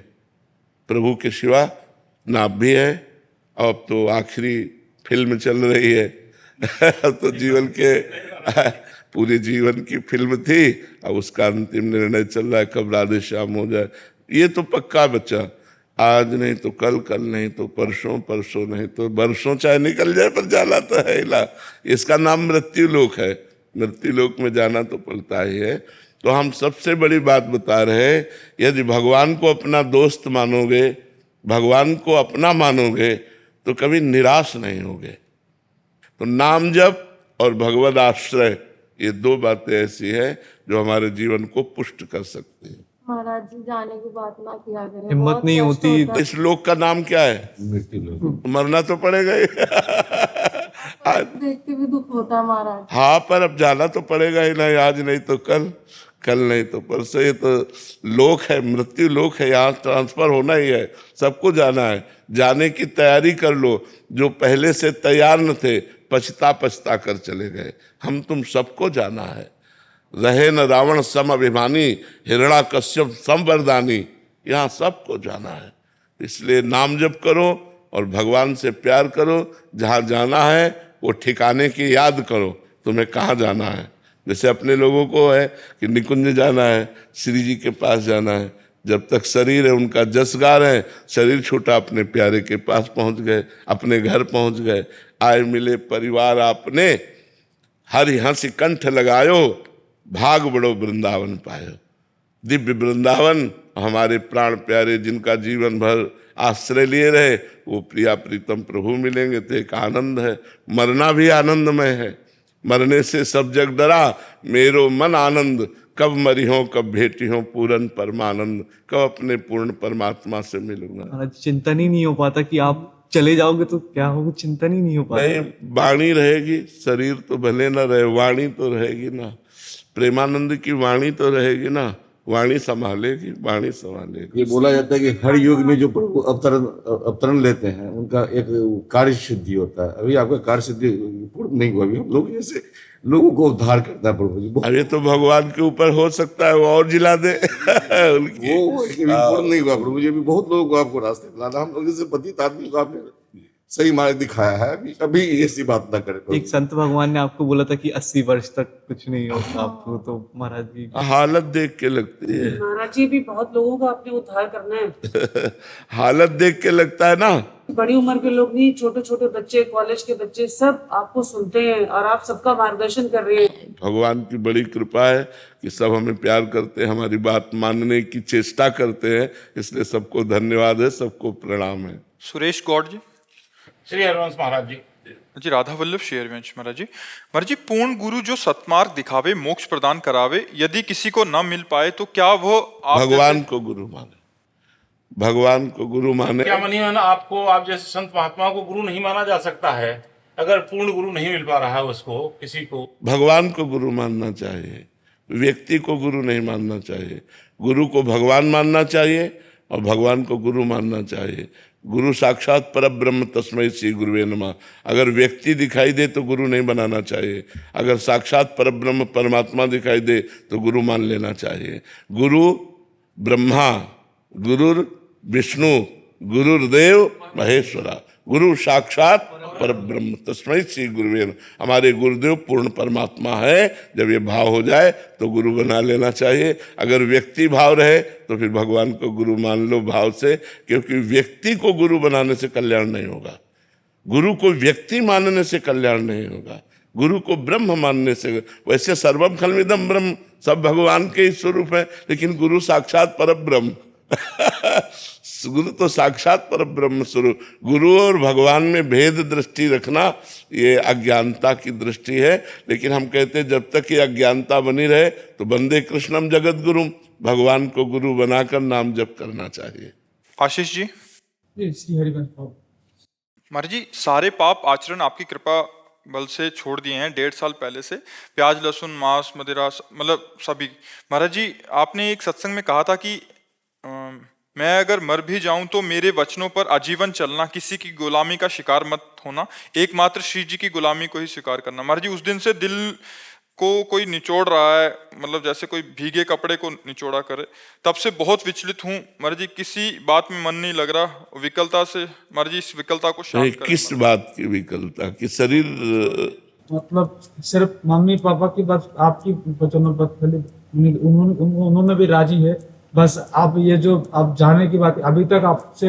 C: प्रभु के सिवा ना आप भी है, अब तो आखिरी फिल्म चल रही है तो जीवन के पूरे जीवन की फिल्म थी, अब उसका अंतिम निर्णय चल रहा है कब राधे श्याम हो जाए। ये तो पक्का बच्चा, आज नहीं तो कल, कल नहीं तो परसों, परसों नहीं तो बरसों चाहे निकल जाए पर जाना तो है इला। इसका नाम मृत्यु लोक है, मृत्यु लोक में जाना तो पड़ता ही है। तो हम सबसे बड़ी बात बता रहे हैं, यदि भगवान को अपना दोस्त मानोगे, भगवान को अपना मानोगे तो कभी निराश नहीं होगे। तो नाम जप और भगवद आश्रय, ये दो बातें ऐसी है जो हमारे जीवन को पुष्ट कर सकती है।
B: महाराज जी जाने की बात ना किया करें,
F: हिम्मत
B: बहुत
F: नहीं
B: कष्ट
F: होती।
B: होता है।
C: इस लोक का नाम क्या है? मरना तो पड़ेगा ही
B: देख के भी दुख होता है महाराज।
C: हाँ, पर अब जाना तो पड़ेगा ही नहीं, आज नहीं तो कल, कल नहीं तो परसों। ये तो लोक है, मृत्यु लोक है, यहाँ ट्रांसफर होना ही है, सबको जाना है। जाने की तैयारी कर लो। जो पहले से तैयार न थे, पछता पछता कर चले गए। हम तुम सबको जाना है। रहे न रावण सम अभिमानी, हिरण्याकश्यप सम वरदानी, यहाँ सबको जाना है। इसलिए नाम जप करो और भगवान से प्यार करो। जहाँ जाना है वो ठिकाने की याद करो, तुम्हें कहाँ जाना है। जैसे अपने लोगों को है कि निकुंज जाना है, श्री जी के पास जाना है। जब तक शरीर है उनका जस गा रहे हैं, शरीर छूटा अपने प्यारे के पास पहुंच गए, अपने घर पहुंच गए। आए मिले परिवार आपने, हरि हंसी कंठ लगायो, भाग बड़ो वृंदावन पायो। दिव्य वृंदावन हमारे प्राण प्यारे जिनका जीवन भर आश्रय लिए रहे, वो प्रिया प्रीतम प्रभु मिलेंगे तो एक आनंद है। मरना भी आनंदमय है। मरने से सब जग डरा, मेरो मन आनंद, कब मरी हो कब भेटी हो पूर्ण परमानंद, कब अपने पूर्ण परमात्मा से मिलूंगा।
F: महाराज चिंतन ही नहीं हो पाता कि आप चले जाओगे तो क्या होगा, चिंतन ही नहीं हो पाता।
C: नहीं, वाणी रहेगी, शरीर तो भले ना रहे, वाणी तो रहेगी ना। प्रेमानंद की वाणी तो रहेगी ना, वाणी संभालेगी, वाणी संभालेगी।
G: ये बोला जाता है कि हर युग में जो प्रभु अवतरण लेते हैं उनका एक कार्य सिद्धि होता है। अभी आपका कार्य सिद्धि पूर्ण नहीं हुआ, अभी हम लोग जैसे लोगों को उद्धार करता है प्रभु जी।
C: अब ये तो भगवान के ऊपर हो सकता है, वो और जिला दे उनकी।
G: वो पूर्ण नहीं हुआ प्रभु जी। अभी बहुत लोगों को आपको रास्ते दिलाना, हम लोग जैसे पतित आदमी को आपने सही मार्ग दिखाया है। अभी ऐसी बात ना करें।
F: एक संत भगवान ने आपको बोला था कि 80 वर्ष तक कुछ नहीं होगा आपको, तो महाराज जी
C: हालत देख के लगती है।
D: महाराज जी भी बहुत लोगों का आपने उद्धार करना है।
C: हालत देख के लगता है ना।
D: बड़ी उम्र के लोग नहीं, छोटे छोटे बच्चे, कॉलेज के बच्चे, सब आपको सुनते हैं और आप सबका मार्गदर्शन कर रहे हैं।
C: भगवान की बड़ी कृपा है कि सब हमें प्यार करते हैं, हमारी बात मानने की चेष्टा करते हैं। इसलिए सबको धन्यवाद है, सबको प्रणाम है।
A: सुरेश गौड़ जी।
H: श्री हरिवंश महाराज जी।
A: जी राधा वल्लभ श्री हरिवंश महाराज जी। महाराज जी, पूर्ण गुरु जो सत्मार्ग दिखावे, मोक्ष प्रदान करावे, यदि किसी को न मिल पाए तो क्या वो आप
C: भगवान को गुरु माने, भगवान को गुरु माने।
H: क्या मनी माना आपको, आप जैसे संत महात्माओं को गुरु नहीं माना जा सकता है? अगर पूर्ण गुरु नहीं मिल पा रहा है उसको, किसी को,
C: भगवान को गुरु मानना चाहिए, व्यक्ति को गुरु नहीं मानना चाहिए। गुरु को भगवान मानना चाहिए और भगवान को गुरु मानना चाहिए। गुरु साक्षात परब्रह्म तस्मै श्री गुरुवे नमः। अगर व्यक्ति दिखाई दे तो गुरु नहीं बनाना चाहिए, अगर साक्षात परब्रह्म परमात्मा दिखाई दे तो गुरु मान लेना चाहिए। गुरु ब्रह्मा, गुरुर विष्णु, गुरुर्देव महेश्वरा, गुरु साक्षात परब्रह्म तस्मै श्री गुरुवे नमः। हमारे गुरुदेव पूर्ण परमात्मा है। जब ये भाव हो जाए तो गुरु बना लेना चाहिए। अगर व्यक्ति भाव रहे तो फिर भगवान को गुरु मान लो भाव से, क्योंकि व्यक्ति को गुरु बनाने से कल्याण नहीं होगा, गुरु को व्यक्ति मानने से कल्याण नहीं होगा, गुरु को ब्रह्म मानने से। वैसे सर्वम खलमिदम ब्रह्म, सब भगवान के ही स्वरूप है, लेकिन गुरु साक्षात परब्रह्म गुरु तो साक्षात परब्रह्म स्वरूप। गुरु और भगवान में भेद दृष्टि रखना ये अज्ञानता की दृष्टि है। लेकिन हम कहते हैं जब तक ये अज्ञानता बनी रहे तो वंदे कृष्णम जगत गुरुम, भगवान को गुरु बनाकर नाम जप करना चाहिए।
A: आशीष जी।
I: श्री हरिवंश
A: महाराज जी, सारे पाप आचरण आपकी कृपा बल से छोड़ दिए हैं 1.5 साल पहले से, प्याज लहसुन मांस मदिरा मतलब सभी। महाराज जी, आपने एक सत्संग में कहा था कि मैं अगर मर भी जाऊं तो मेरे वचनों पर आजीवन चलना, किसी की गुलामी का शिकार मत होना, एकमात्र श्री जी की गुलामी को ही स्वीकार करना। महाराज जी, उस दिन से दिल को कोई निचोड़ रहा है, मतलब जैसे कोई भीगे कपड़े को निचोड़ा करे, तब से बहुत विचलित हूँ महाराज जी, किसी बात में मन नहीं लग रहा, विकलता से महाराज जी इस विकलता को शांत करें। किस
C: बात की विकलता? कि शरीर
I: मतलब सिर्फ मम्मी पापा की बात, आपकी वचनों पर उन्होंने भी राजी है, बस आप ये जो आप जाने की बात, अभी तक आपसे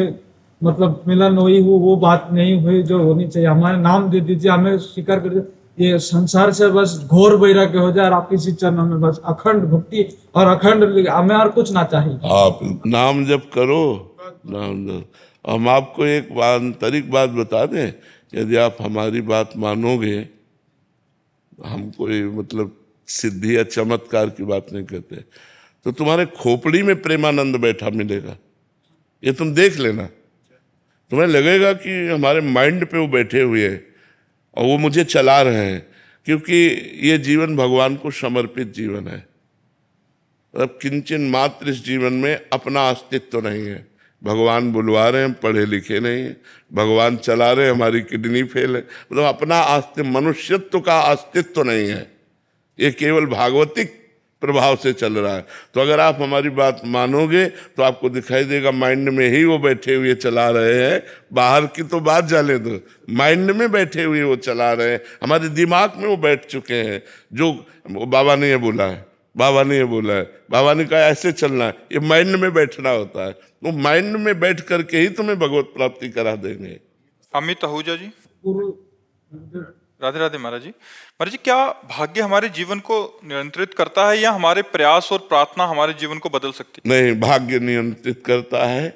I: मतलब मिलन हुई वो बात नहीं हुई जो होनी चाहिए। हमारे नाम दे दीजिए, हमें स्वीकार कर दीजिए, ये संसार से बस घोर वैराग्य हो जाए और आपकी इसी चरणों में बस अखंड भक्ति और अखंड, हमें और कुछ ना चाहिए। आप
C: नाम जप करो, नाम जप। हम आपको एक आंतरिक बात बता दें, यदि आप हमारी बात मानोगे, हम कोई मतलब सिद्धि या चमत्कार की बात नहीं कहते, तो तुम्हारे खोपड़ी में प्रेमानंद बैठा मिलेगा। ये तुम देख लेना, तुम्हें लगेगा कि हमारे माइंड पे वो बैठे हुए हैं और वो मुझे चला रहे हैं, क्योंकि ये जीवन भगवान को समर्पित जीवन है। अब किंचन मात्र इस जीवन में अपना अस्तित्व नहीं है। भगवान बुलवा रहे हैं, पढ़े लिखे नहीं है, भगवान चला रहे हैं, हमारी किडनी फेल है, मतलब अपना अस्तित्व, मनुष्यत्व का अस्तित्व नहीं है। ये केवल भागवतिक प्रभाव से चल रहा है। तो अगर आप हमारी बात मानोगे तो आपको दिखाई देगा माइंड में ही वो बैठे हुए चला रहे हैं। बाहर की तो बात जाने दो, माइंड में बैठे हुए वो चला रहे हैं, हमारे दिमाग में वो बैठ चुके हैं। जो बाबा ने ये बोला है, बाबा ने ये बोला है, बाबा ने कहा ऐसे चलना है, ये माइंड में बैठना होता है। तो माइंड में बैठ करके ही तुम्हें भगवत प्राप्ति करा देंगे।
A: अमित आहूजा जी। राधे राधे महाराज जी। महाराज जी, क्या भाग्य हमारे जीवन को नियंत्रित करता है या हमारे प्रयास और प्रार्थना हमारे जीवन को बदल सकती है?
C: नहीं, भाग्य नियंत्रित करता है।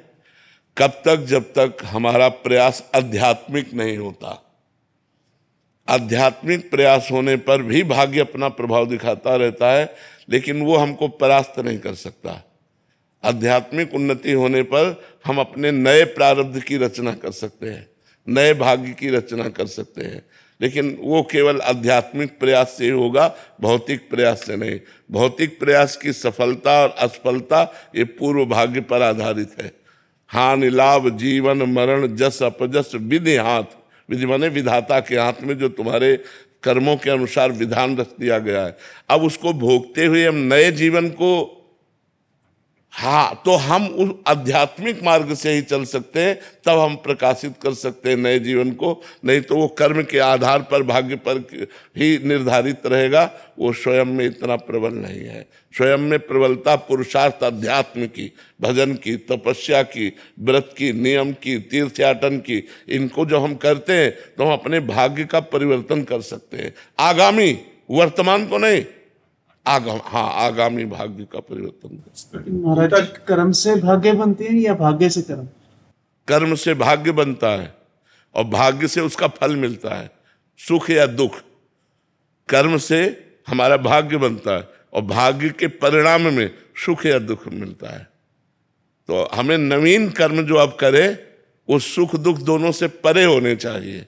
C: कब तक? जब तक हमारा प्रयास आध्यात्मिक नहीं होता। आध्यात्मिक प्रयास होने पर भी भाग्य अपना प्रभाव दिखाता रहता है, लेकिन वो हमको परास्त नहीं कर सकता। आध्यात्मिक उन्नति होने पर हम अपने नए प्रारब्ध की रचना कर सकते हैं, नए भाग्य की रचना कर सकते हैं, लेकिन वो केवल आध्यात्मिक प्रयास से ही होगा, भौतिक प्रयास से नहीं। भौतिक प्रयास की सफलता और असफलता ये पूर्व भाग्य पर आधारित है। हानि लाभ जीवन मरण जस अपजस विधि हाथ, विधि माने विधाता के हाथ में जो तुम्हारे कर्मों के अनुसार विधान रख दिया गया है। अब उसको भोगते हुए हम नए जीवन को, हाँ, तो हम उस आध्यात्मिक मार्ग से ही चल सकते हैं, तब हम प्रकाशित कर सकते हैं नए जीवन को। नहीं तो वो कर्म के आधार पर भाग्य पर ही निर्धारित रहेगा, वो स्वयं में इतना प्रबल नहीं है। स्वयं में प्रबलता पुरुषार्थ अध्यात्म की, भजन की, तपस्या की, व्रत की, नियम की, तीर्थयाटन की, इनको जो हम करते हैं तो हम अपने भाग्य का परिवर्तन कर सकते हैं। आगामी, वर्तमान को नहीं, आगामी भाग्य का परिवर्तन।
J: महाराज, कर्म से भाग्य बनते हैं या भाग्य से कर्म?
C: कर्म से भाग्य बनता है और भाग्य से उसका फल मिलता है, सुख या दुख। कर्म से हमारा भाग्य बनता है और भाग्य के परिणाम में सुख या दुख मिलता है। तो हमें नवीन कर्म जो आप करें वो सुख दुख दोनों से परे होने चाहिए।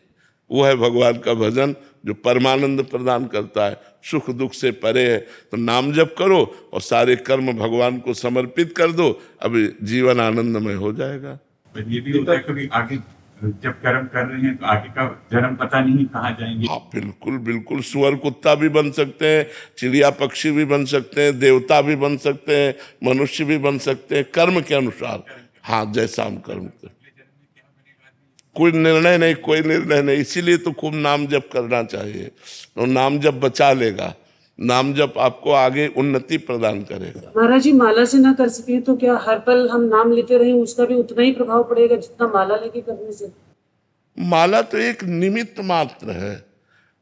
C: वो है भगवान का भजन जो परमानंद प्रदान करता है, सुख दुख से परे है। तो नाम जप करो और सारे कर्म भगवान को समर्पित कर दो, अभी जीवन आनंदमय हो जाएगा।
K: ये भी होता है कभी आगे जब कर्म कर रहे हैं तो आगे का जन्म पता नहीं कहाँ जाएंगे।
C: हाँ, बिल्कुल बिल्कुल। सुअर कुत्ता भी बन सकते हैं, चिड़िया पक्षी भी बन सकते हैं, देवता भी बन सकते हैं, मनुष्य भी बन सकते हैं, कर्म के अनुसार। हाँ, जैसा हम कर्म करते, कोई निर्णय नहीं। इसीलिए तो खूब नाम जप करना चाहिए। तो नाम जप बचा लेगा, नाम जप आपको आगे उन्नति प्रदान करेगा।
D: महाराज जी, माला से ना कर सके तो क्या हर पल हम नाम लेते रहे, उसका भी उतना ही प्रभाव पड़ेगा जितना माला लेके करने से?
C: माला तो एक निमित्त मात्र है।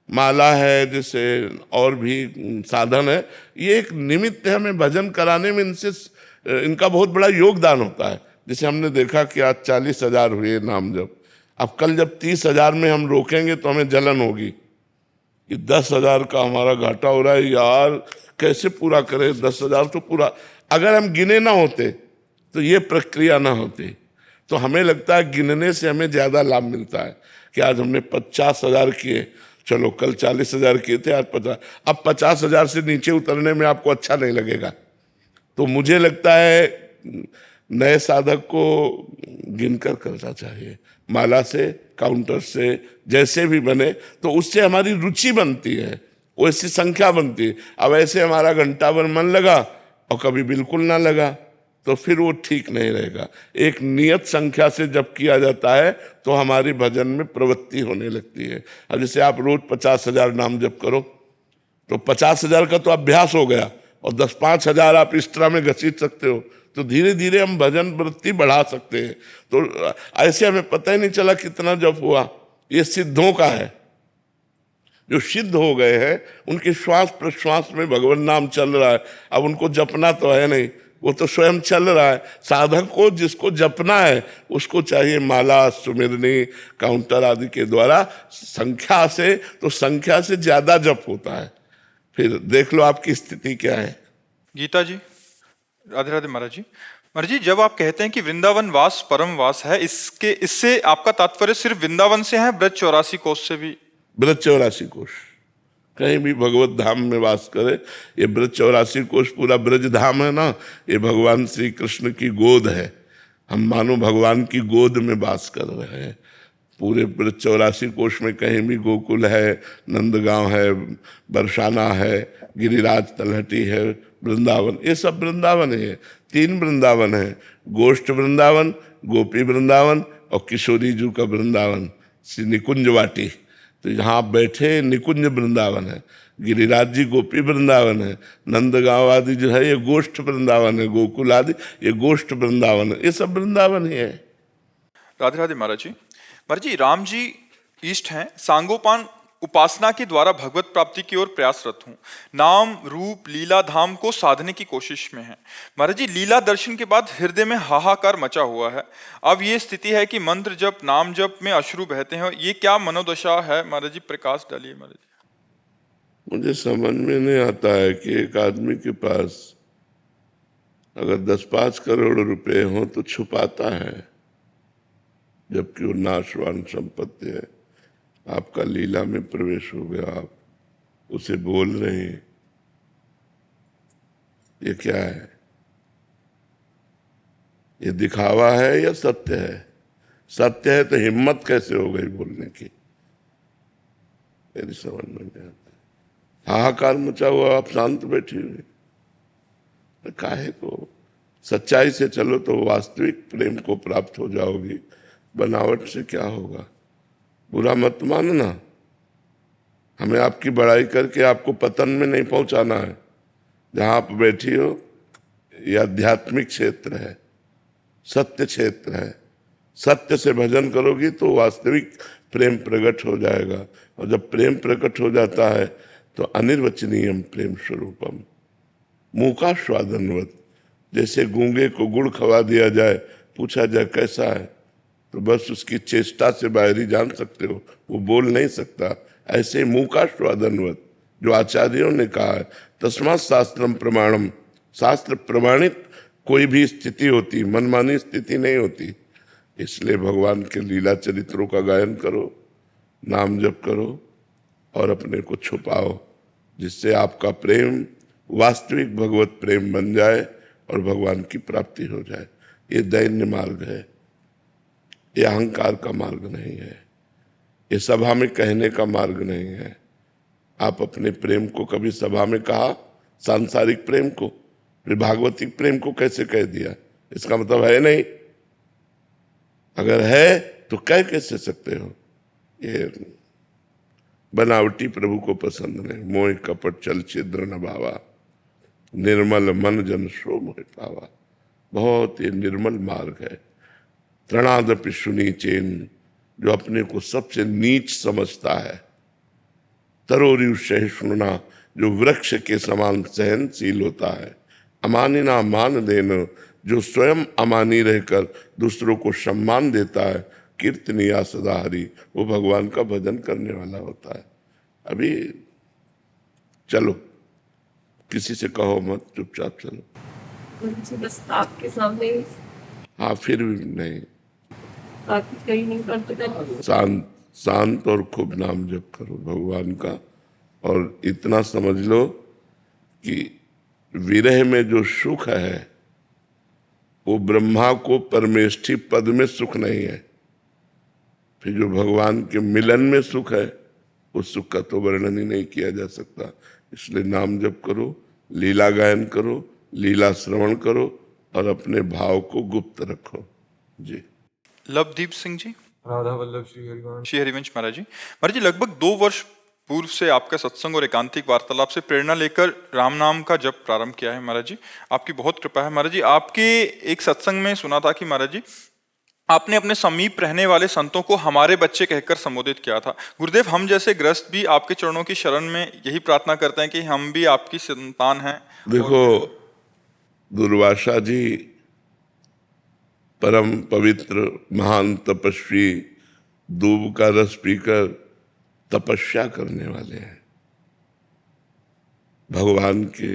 C: माला है, जैसे और भी साधन है, ये एक निमित्त है हमें भजन कराने में। इनका बहुत बड़ा योगदान होता है। जैसे हमने देखा कि आज 40,000 हुए नाम जप, अब कल जब 30,000 में हम रोकेंगे तो हमें जलन होगी कि 10,000 का हमारा घाटा हो रहा है यार, कैसे पूरा करें 10,000 तो पूरा। अगर हम गिने ना होते तो ये प्रक्रिया ना होती। तो हमें लगता है गिनने से हमें ज्यादा लाभ मिलता है कि आज हमने 50,000 किए, चलो कल 40,000 किए थे, आज 50। अब 50,000 से नीचे उतरने में आपको अच्छा नहीं लगेगा। तो मुझे लगता है नए साधक को गिनकर करना चाहिए, माला से, काउंटर से, जैसे भी बने, तो उससे हमारी रुचि बनती है, वैसी संख्या बनती है। अब ऐसे हमारा घंटा भर मन लगा और कभी बिल्कुल ना लगा तो फिर वो ठीक नहीं रहेगा। एक नियत संख्या से जब किया जाता है तो हमारी भजन में प्रवृत्ति होने लगती है। अब जैसे आप रोज 50,000 नाम जप करो तो 50,000 का तो अभ्यास हो गया, और 10-5,000 आप एक्स्ट्रा में घसीट सकते हो, तो धीरे धीरे हम भजन वृत्ति बढ़ा सकते हैं। तो ऐसे हमें पता ही नहीं चला कितना जप हुआ। ये सिद्धों का है, जो सिद्ध हो गए हैं उनके श्वास प्रश्वास में भगवान नाम चल रहा है। अब उनको जपना तो है नहीं, वो तो स्वयं चल रहा है। साधक को जिसको जपना है उसको चाहिए माला, सुमिरनी, काउंटर आदि के द्वारा संख्या से, तो संख्या से ज्यादा जप होता है। फिर देख लो आपकी स्थिति क्या है।
A: गीता जी, राधे राधे महाराज जी। महाराज जी, जब आप कहते हैं कि वृंदावन वास परम वास है, इससे आपका तात्पर्य सिर्फ वृंदावन से है, ब्रज 84 कोष से भी?
C: ब्रज 84 कोष, कहीं भी भगवत धाम में वास करे। ये ब्रज 84 कोष पूरा ब्रज धाम है ना, ये भगवान श्री कृष्ण की गोद है। हम मानो भगवान की गोद में वास कर रहे हैं। पूरे ब्रज 84 कोष में कहीं भी गोकुल है, नंदगांव है, बरसाना है, गिरिराज तलहटी है, वृंदावन, ये सब वृंदावन है। 3 वृंदावन है, गोष्ठ वृंदावन, गोपी वृंदावन और किशोरी जी का वृंदावन, श्री निकुंज वाटी। तो यहाँ बैठे निकुंज वृंदावन है, गिरिराज जी गोपी वृंदावन है, नंदगांव आदि जो है ये गोष्ठ वृंदावन है, गोकुल आदि ये गोष्ठ वृंदावन है, ये सब वृंदावन ही है।
A: राधे राधे महाराज जी। महाराज जी, राम जी इष्ट हैं, सांगोपान उपासना के द्वारा भगवत प्राप्ति की ओर प्रयासरत हूँ। नाम रूप लीला धाम को साधने की कोशिश में है। महाराज जी, लीला दर्शन के बाद हृदय में हाहाकार मचा हुआ है। अब ये स्थिति है कि मंत्र जप, नाम जप में अश्रु बहते हैं। ये क्या मनोदशा है महाराज जी? प्रकाश डालिए महाराज जी।
C: मुझे समझ में नहीं आता है कि एक आदमी के पास अगर 10-5 करोड़ रुपए हो तो छुपाता है, जबकि वो नाशवान संपत्ति है। आपका लीला में प्रवेश हो गया, आप उसे बोल रहे हैं, ये क्या है? ये दिखावा है या सत्य है? सत्य है तो हिम्मत कैसे हो गई बोलने की? मेरी समझ में नहीं आता। हाहाकार मचा हुआ, आप शांत बैठी हुई, काहे को? सच्चाई से चलो तो वास्तविक प्रेम को प्राप्त हो जाओगी। बनावट से क्या होगा? बुरा मत मानना। हमें आपकी बड़ाई करके आपको पतन में नहीं पहुंचाना है। जहां आप बैठी हो यह आध्यात्मिक क्षेत्र है, सत्य क्षेत्र है। सत्य से भजन करोगी तो वास्तविक प्रेम प्रकट हो जाएगा, और जब प्रेम प्रकट हो जाता है तो अनिर्वचनीयम प्रेम स्वरूपम, मुका स्वादनवत। जैसे गूंगे को गुड़ खवा दिया जाए, पूछा जाए कैसा है, तो बस उसकी चेष्टा से बाहर ही जान सकते हो, वो बोल नहीं सकता। ऐसे मुका स्वादनवत जो आचार्यों ने कहा है, तस्मात् शास्त्रम प्रमाणम, शास्त्र प्रमाणित कोई भी स्थिति होती, मनमानी स्थिति नहीं होती। इसलिए भगवान के लीला चरित्रों का गायन करो, नाम जप करो और अपने को छुपाओ, जिससे आपका प्रेम वास्तविक भगवत प्रेम बन जाए और भगवान की प्राप्ति हो जाए। ये दैन्य मार्ग है, ये अहंकार का मार्ग नहीं है, ये सभा में कहने का मार्ग नहीं है। आप अपने प्रेम को कभी सभा में कहा? सांसारिक प्रेम को? फिर भागवतिक प्रेम को कैसे कह दिया? इसका मतलब है नहीं। अगर है तो कह कैसे सकते हो? ये बनावटी प्रभु को पसंद नहीं। मोह कपट चल छिद्र न भावा, निर्मल मन जन सो मोह पावा। बहुत ये निर्मल मार्ग है। तृणादपि सुनीचेन, जो अपने को सबसे नीच समझता है, तरोरिव सहिष्णुना, जो वृक्ष के समान सहनशील होता है। अमानिना मान देन, जो स्वयं अमानी रहकर दूसरों को सम्मान देता है। कीर्तनिया सदा हरि, वो भगवान का भजन करने वाला होता है। अभी चलो, किसी से कहो मत, चुपचाप चलो।
D: गुरुजी बस आपके सामने ही,
C: हाँ, फिर भी नहीं,
D: बाकी कहीं नहीं करते।
C: शांत शांत और खूब नाम जप करो भगवान का। और इतना समझ लो कि विरह में जो सुख है वो ब्रह्मा को परमेष्ठी पद में सुख नहीं है। फिर जो भगवान के मिलन में सुख है, उस सुख का तो वर्णन ही नहीं किया जा सकता। इसलिए नाम जप करो, लीला गायन करो, लीला श्रवण करो और अपने भाव को गुप्त रखो। जी।
A: लवदीप सिंह जी।
F: राधा वल्लभ श्री हरिवंश।
A: श्री हरिवंश महाराज जी। महाराज जी, लगभग 2 वर्ष पूर्व से आपका सत्संग और एकांतिक वार्तालाप से प्रेरणा लेकर राम नाम का जप प्रारंभ किया है महाराज जी। आपकी बहुत कृपा है महाराज जी। आपके एक सत्संग में सुना था कि महाराज जी आपने अपने समीप रहने वाले संतों को हमारे बच्चे कहकर संबोधित किया था। गुरुदेव, हम जैसे ग्रस्त भी आपके चरणों की शरण में यही प्रार्थना करते हैं कि हम भी आपकी संतान हैं।
C: देखो, दुर्वासा जी परम पवित्र महान तपस्वी, दूब का रस पीकर तपस्या करने वाले हैं। भगवान के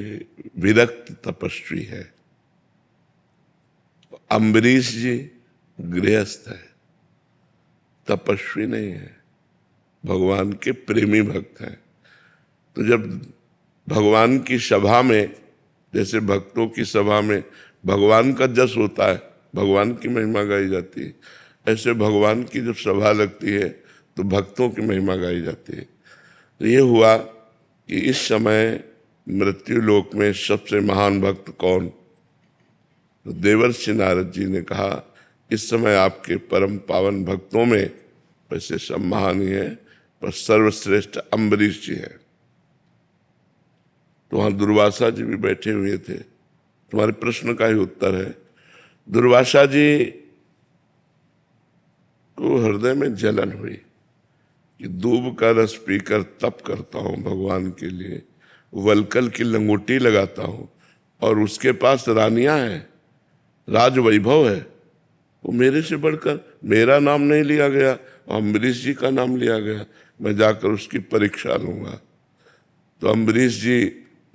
C: विरक्त तपस्वी है। अम्बरीश जी गृहस्थ है, तपस्वी नहीं है, भगवान के प्रेमी भक्त हैं। तो जब भगवान की सभा में, जैसे भक्तों की सभा में भगवान का जस होता है, भगवान की महिमा गाई जाती है, ऐसे भगवान की जब सभा लगती है तो भक्तों की महिमा गाई जाती है। तो ये हुआ कि इस समय मृत्यु लोक में सबसे महान भक्त कौन? तो देवर्षि नारद जी ने कहा, इस समय आपके परम पावन भक्तों में वैसे सब महान ही है, पर सर्वश्रेष्ठ अम्बरीश जी है। तो वहां दुर्वासा जी भी बैठे हुए थे। तुम्हारे प्रश्न का ही उत्तर है, दुर्वासा जी को हृदय में जलन हुई कि दूब का रस पीकर तप करता हूं भगवान के लिए, वलकल की लंगोटी लगाता हूं और उसके पास रानियां हैं, राज वैभव है, वो मेरे से बढ़कर मेरा नाम नहीं लिया गया, अम्बरीश जी का नाम लिया गया। मैं जाकर उसकी परीक्षा लूंगा। तो अम्बरीश जी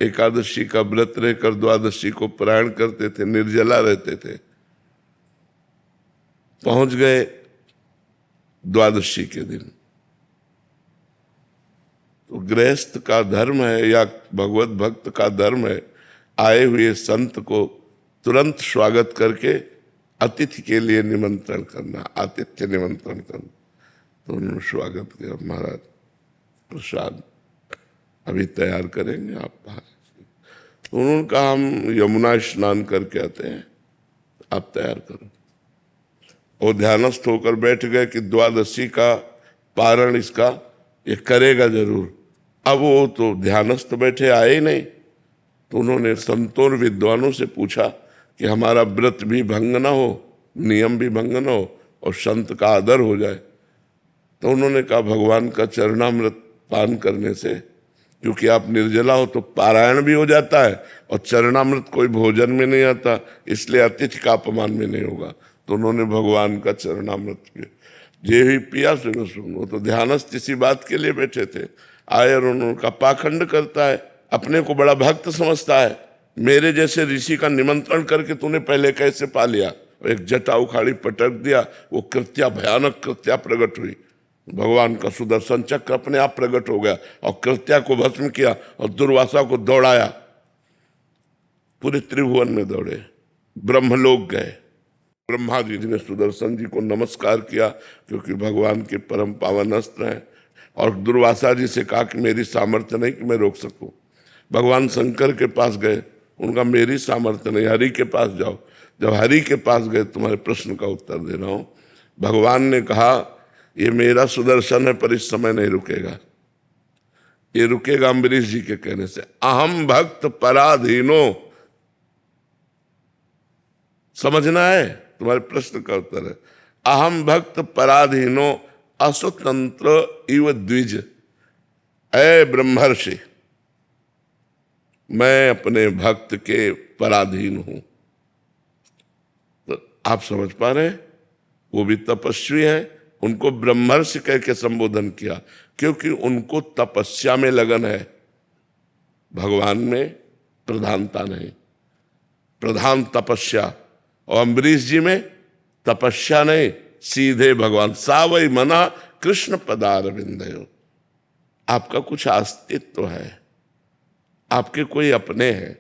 C: एकादशी का व्रत रहकर द्वादशी को पारायण करते थे, निर्जला रहते थे। पहुंच गए द्वादशी के दिन। तो गृहस्थ का धर्म है या भगवत भक्त का धर्म है, आए हुए संत को तुरंत स्वागत करके अतिथि के लिए निमंत्रण करना, आतिथ्य निमंत्रण करना। तो उन्होंने स्वागत किया, महाराज प्रसाद अभी तैयार करेंगे आप बाहर। तो उन्होंने कहा, हम यमुना स्नान करके आते हैं, आप तैयार करो। और ध्यानस्थ होकर बैठ गए कि द्वादशी का पारण इसका ये करेगा जरूर। अब वो तो ध्यानस्थ बैठे, आए ही नहीं। तो उन्होंने संतों और विद्वानों से पूछा कि हमारा व्रत भी भंग ना हो, नियम भी भंग ना हो और संत का आदर हो जाए। तो उन्होंने कहा, भगवान का चरणामृत पान करने से, क्योंकि आप निर्जला हो तो पारायण भी हो जाता है और चरणामृत कोई भोजन में नहीं आता, इसलिए अतिथि का अपमान में नहीं होगा। तो उन्होंने भगवान का चरणामृत पिया। जे ही पिया सुनो सुनो, तो ध्यानस्थ इसी बात के लिए बैठे थे। आए और उन्होंने कहा, पाखंड करता है, अपने को बड़ा भक्त समझता है, मेरे जैसे ऋषि का निमंत्रण करके तूने पहले कैसे पा लिया? एक जटा उखाड़ी पटक दिया, वो कृत्या, भयानक कृत्या प्रकट हुई। भगवान का सुदर्शन चक्र अपने आप प्रकट हो गया और कृत्या को भस्म किया और दुर्वासा को दौड़ाया। पूरे त्रिभुवन में दौड़े, ब्रह्मलोक गए। ब्रह्मा जी ने सुदर्शन जी को नमस्कार किया, क्योंकि भगवान के परम पावन अस्त्र हैं। और दुर्वासा जी से कहा कि मेरी सामर्थ्य नहीं कि मैं रोक सकूं। भगवान शंकर के पास गए, उनका मेरी सामर्थ्य नहीं, हरि के पास जाओ। जब हरि के पास गए, तुम्हारे प्रश्न का उत्तर दे रहा हूं, भगवान ने कहा, ये मेरा सुदर्शन है पर इस समय नहीं रुकेगा, ये रुकेगा अम्बरीश जी के कहने से। अहम भक्त पराधीनो, समझना है, तुम्हारे प्रश्न का उत्तर है। अहम भक्त पराधीनो असुतंत्र इव द्विज। ऐ ब्रह्मर्षि, मैं अपने भक्त के पराधीन हूं। तो आप समझ पा रहे हैं, वो भी तपस्वी है, उनको ब्रह्मर्षि कह के संबोधन किया क्योंकि उनको तपस्या में लगन है, भगवान में प्रधानता नहीं, प्रधान तपस्या। और अम्बरीश जी में तपस्या नहीं, सीधे भगवान। सावई मना कृष्ण पदारविंदयो। आपका कुछ अस्तित्व है, आपके कोई अपने हैं।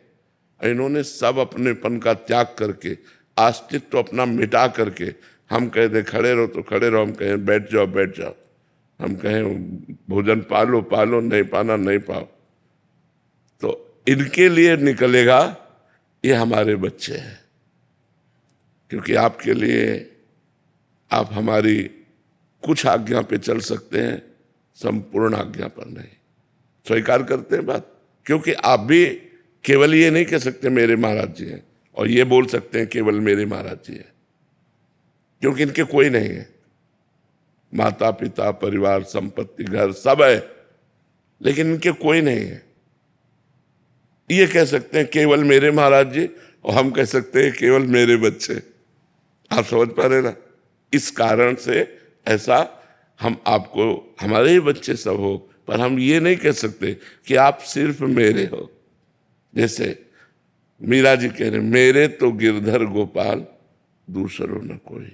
C: इन्होंने सब अपनेपन का त्याग करके, अस्तित्व अपना मिटा करके, हम कह दे खड़े रहो तो खड़े रहो, हम कहें बैठ जाओ बैठ जाओ, हम कहें भोजन पालो पालो, नहीं पाना नहीं पाओ, तो इनके लिए निकलेगा ये हमारे बच्चे हैं। क्योंकि आपके लिए आप हमारी कुछ आज्ञा पे चल सकते हैं, संपूर्ण आज्ञा पर नहीं। स्वीकार करते हैं बात? क्योंकि आप भी केवल ये नहीं कह सकते मेरे महाराज जी हैं, और ये बोल सकते हैं केवल मेरे महाराज जी हैं, क्योंकि इनके कोई नहीं है। माता पिता परिवार संपत्ति घर सब है, लेकिन इनके कोई नहीं है। ये कह सकते हैं केवल मेरे महाराज जी, और हम कह सकते हैं केवल मेरे बच्चे। आप समझ पा रहे ना? इस कारण से ऐसा हम आपको, हमारे ही बच्चे सब हो, पर हम ये नहीं कह सकते कि आप सिर्फ मेरे हो। जैसे मीरा जी कह रहे, मेरे तो गिरधर गोपाल दूसरों न कोई,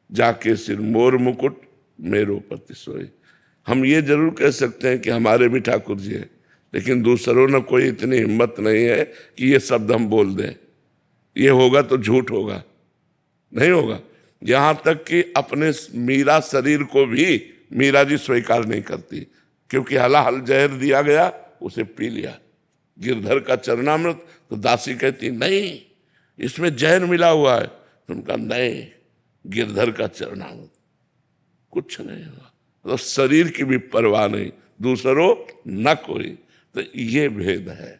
C: जाके सिर मोर मुकुट मेरो पति सोई। हम ये जरूर कह सकते हैं कि हमारे भी ठाकुर जी हैं, लेकिन दूसरों न कोई इतनी हिम्मत नहीं है कि ये शब्द हम बोल दें। ये होगा तो झूठ होगा, नहीं होगा। यहां तक कि अपने मीरा शरीर को भी मीरा जी स्वीकार नहीं करती, क्योंकि हलाहल जहर दिया गया, उसे पी लिया, गिरधर का चरणामृत। तो दासी कहती नहीं, इसमें जहर मिला हुआ है। तो उनका नहीं, गिरधर का चरणामृत, कुछ नहीं हुआ। तो शरीर की भी परवाह नहीं, दूसरों न कोई। तो ये भेद है।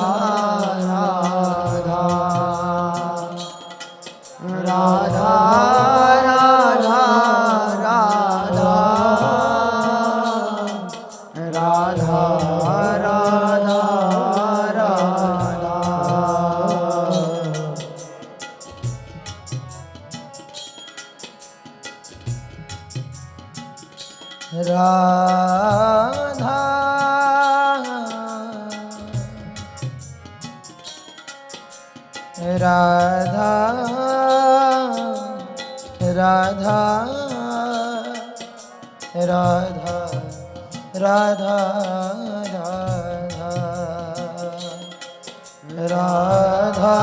L: राधा राधा राधा राधा राधा राधा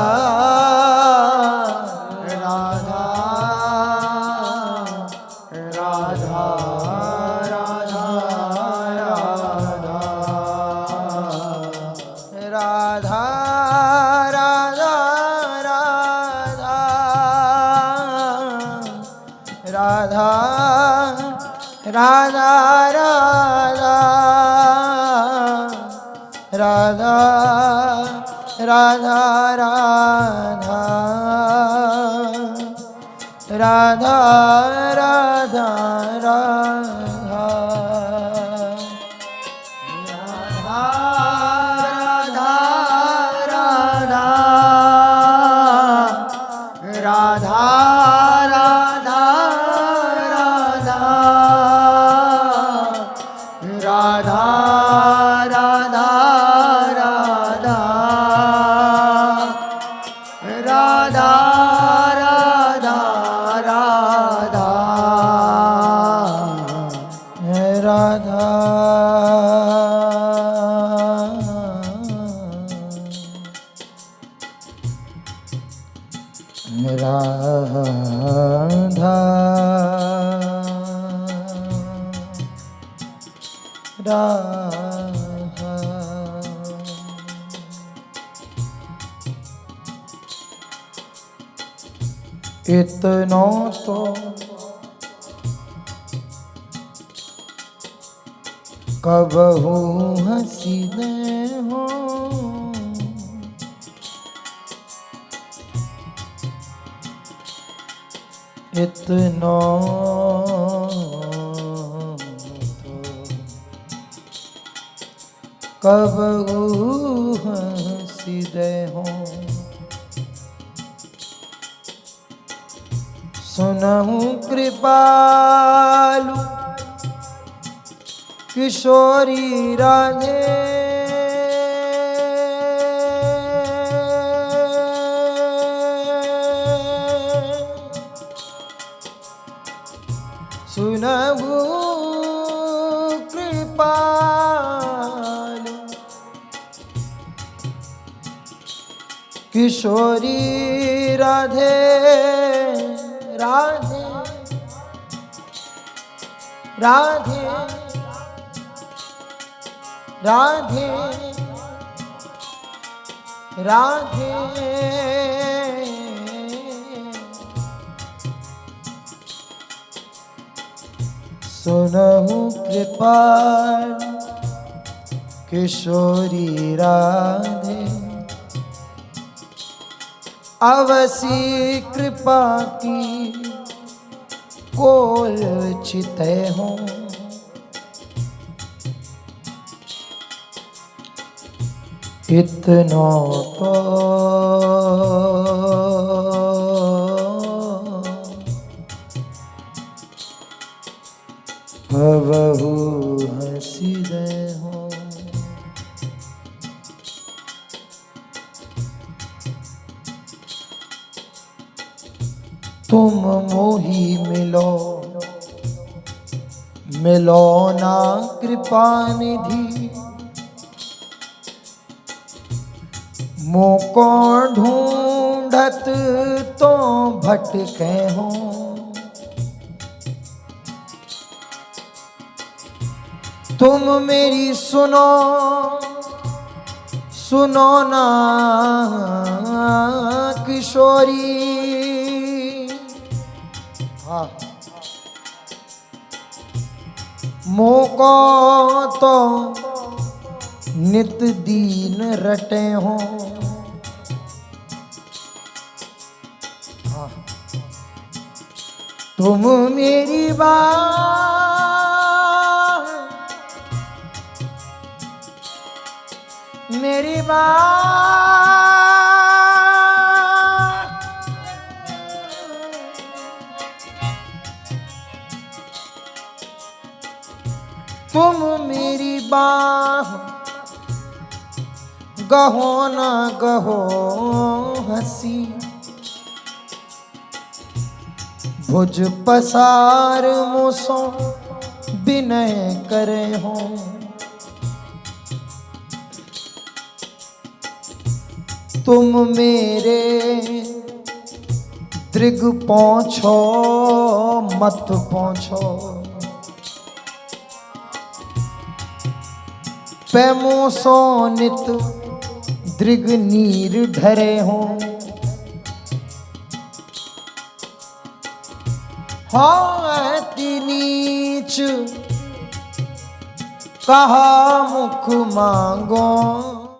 L: राधा राधा राधा राधा राधा राधा राधा राधा राधा राधा इतना तो कबहू हसीने हो इतना कबहू हसीने हो सुनहु कृपालु किशोरी राधे सुनहु कृपालु किशोरी राधे राधे राधे राधे राधे सुनहु कृपाल किशोरी राधे अवसी कृपा की कोल चिते हों इतना तो कबहू हसीने हो तुम मोही मिलो मिलो ना कृपा निधि मोको ढूंढत तो भटके हो तुम मेरी सुनो सुनो ना किशोरी मोको तो नित दीन रटे हो तुम मेरी बात मेरी बात तुम मेरी बात गहो न गहो हसी, भुज पसार मुसो विनय करे हो। तुम मेरे दृग पहुँचो मत पहुँचो, पैमो सो नित दृग नीर ढरे हो। हाँ अति नीच कहा मुख मांगो,